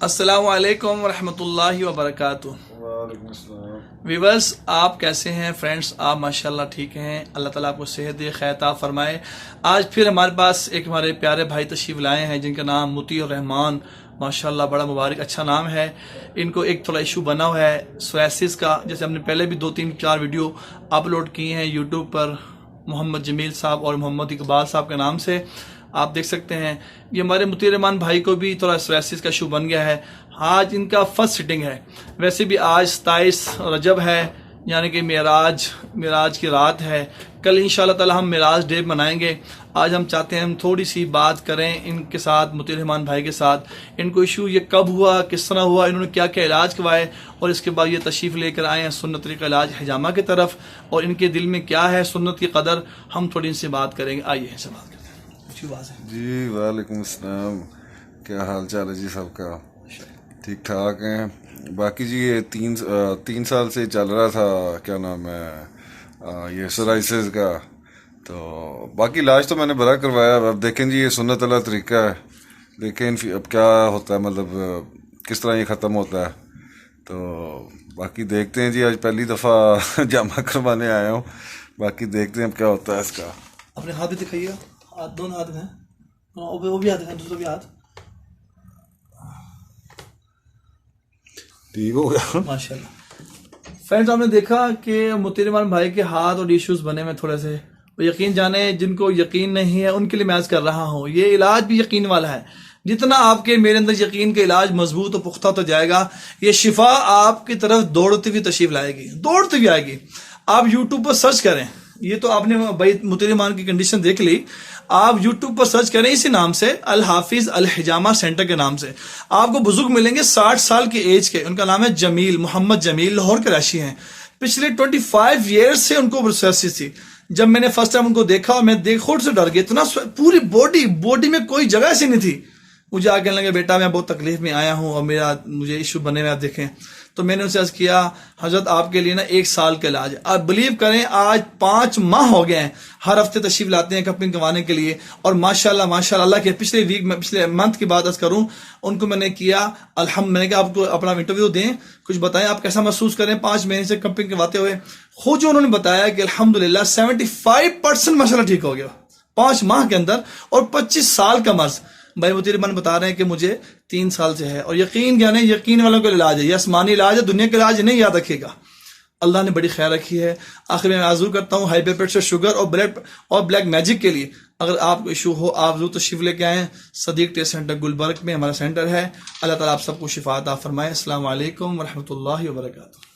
السلام علیکم ورحمۃ اللہ وبرکاتہ۔ وعلیکم السلام۔ ویورز، آپ کیسے ہیں؟ فرینڈز، آپ ماشاءاللہ ٹھیک ہیں؟ اللہ تعالیٰ آپ کو صحت دے، خیر عطا فرمائے۔ آج پھر ہمارے پاس ایک ہمارے پیارے بھائی تشریف لائے ہیں جن کا نام مطیع الرحمان، ماشاءاللہ بڑا مبارک اچھا نام ہے۔ ان کو ایک تھوڑا ایشو بنا ہوا ہے سوریسس کا، جیسے ہم نے پہلے بھی 2-3-4 ویڈیو اپلوڈ کی ہیں یوٹیوب پر، محمد جمیل صاحب اور محمد اقبال صاحب کے نام سے، آپ دیکھ سکتے ہیں۔ یہ ہمارے مطیع الرحمان بھائی کو بھی تھوڑا سوریسس کا ایشو بن گیا ہے۔ آج ان کا فرسٹ سٹنگ ہے، ویسے بھی آج 27 رجب ہے، یعنی کہ معراج کی رات ہے۔ کل انشاءاللہ تعالی ہم معراج ڈے منائیں گے۔ آج ہم چاہتے ہیں ہم تھوڑی سی بات کریں ان کے ساتھ، مطیع الرحمان بھائی کے ساتھ۔ ان کو ایشو یہ کب ہوا، کس طرح ہوا، انہوں نے کیا کیا علاج کروائے، اور اس کے بعد یہ تشریف لے کر آئے ہیں سنت طریقہ علاج حجامہ کی طرف، اور ان کے دل میں کیا ہے سنت کی قدر، ہم تھوڑی ان سے بات کریں گے۔ آئیے ان سے بات کرتے ہیں۔ جی وعلیکم السلام، کیا حال چال ہے جی سب کا؟ ٹھیک ٹھاک ہیں؟ باقی جی یہ 3 سال سے چل رہا تھا، کیا نام ہے، یہ سورائسس کا، تو باقی علاج تو میں نے بڑا کروایا۔ اب دیکھیں جی، یہ سنت والا طریقہ ہے، دیکھیں اب کیا ہوتا ہے، مطلب کس طرح یہ ختم ہوتا ہے۔ تو باقی دیکھتے ہیں جی، آج پہلی دفعہ جامع کروانے آیا ہوں، باقی دیکھتے ہیں اب کیا ہوتا ہے اس کا۔ اپنے ہاتھ بھی دکھائیے، دونوں ہاتھ ہیں، وہ بھی ہاتھ ہیں، دوسرا بھی ہاتھ ٹھیک ہو گیا ماشاءاللہ۔ فرینڈز، آپ نے دیکھا کہ مطیع الرحمان بھائی کے ہاتھ اور ایشوز بنے میں تھوڑے سے، یقین جانے جن کو یقین نہیں ہے ان کے لیے میں عرض کر رہا ہوں، یہ علاج بھی یقین والا ہے۔ جتنا آپ کے میرے اندر یقین کا علاج مضبوط و پختہ تو جائے گا، یہ شفا آپ کی طرف دوڑتی ہوئی تشریف لائے گی، دوڑتی ہوئی آئے گی۔ آپ یوٹیوب پر سرچ کریں، یہ تو آپ نے بھائی مطیع الرحمان کی کنڈیشن دیکھ لی، آپ یوٹیوب پر سرچ کریں اسی نام سے، الحافظ الحجامہ سینٹر کے نام سے، آپ کو بزرگ ملیں گے 60 سال کی ایج کے۔ ان کا نام ہے جمیل، محمد جمیل، لاہور کے رہائشی ہیں۔ پچھلے 25 ایئرز سے ان کو پروسیس تھی۔ جب میں نے فرسٹ ٹائم ان کو دیکھا، میں خود سے ڈر گیا، اتنا پوری باڈی میں کوئی جگہ ایسی نہیں تھی۔ مجھے آگے لگے بیٹا میں بہت تکلیف میں آیا ہوں اور مجھے ایشو بنے میں، آپ دیکھیں۔ تو میں نے ان سے عرض کیا، حضرت آپ کے لیے نا 1 سال کا علاج ہے۔ آپ بلیو کریں، آج 5 ماہ ہو گئے ہیں، ہر ہفتے تشریف لاتے ہیں کپنگ کروانے کے لیے، اور ماشاءاللہ ماشاءاللہ اللہ کے پچھلے منتھ کی بات کروں، ان کو میں نے کیا میں نے کہا آپ کو اپنا انٹرویو دیں، کچھ بتائیں آپ کیسا محسوس کریں 5 مہینے سے کپنگ کرواتے ہوئے۔ خود جو انہوں نے بتایا کہ الحمدللہ 75% ماشاءاللہ ٹھیک ہو گیا 5 ماہ کے اندر، اور 25 سال کا مرض۔ بھائی مطیع الرحمان بتا رہے ہیں کہ مجھے 3 سال سے ہے، اور یقین کیا نہیں، یقین والوں کا علاج ہے، یہ آسمانی علاج ہے، دنیا کا علاج نہیں، یاد رکھیے گا۔ اللہ نے بڑی خیر رکھی ہے۔ آخر میں عرض کرتا ہوں، ہائی بلڈ پریشر، شوگر اور بلیک میجک کے لیے اگر آپ کو ایشو ہو، آپ ضرور تشریف لے کے آئیں۔ صدیق ٹیسٹ سینٹر گلبرگ میں ہمارا سینٹر ہے۔ اللہ تعالیٰ آپ سب کو شفا عطا فرمائے۔ السلام علیکم ورحمۃ اللہ وبرکاتہ۔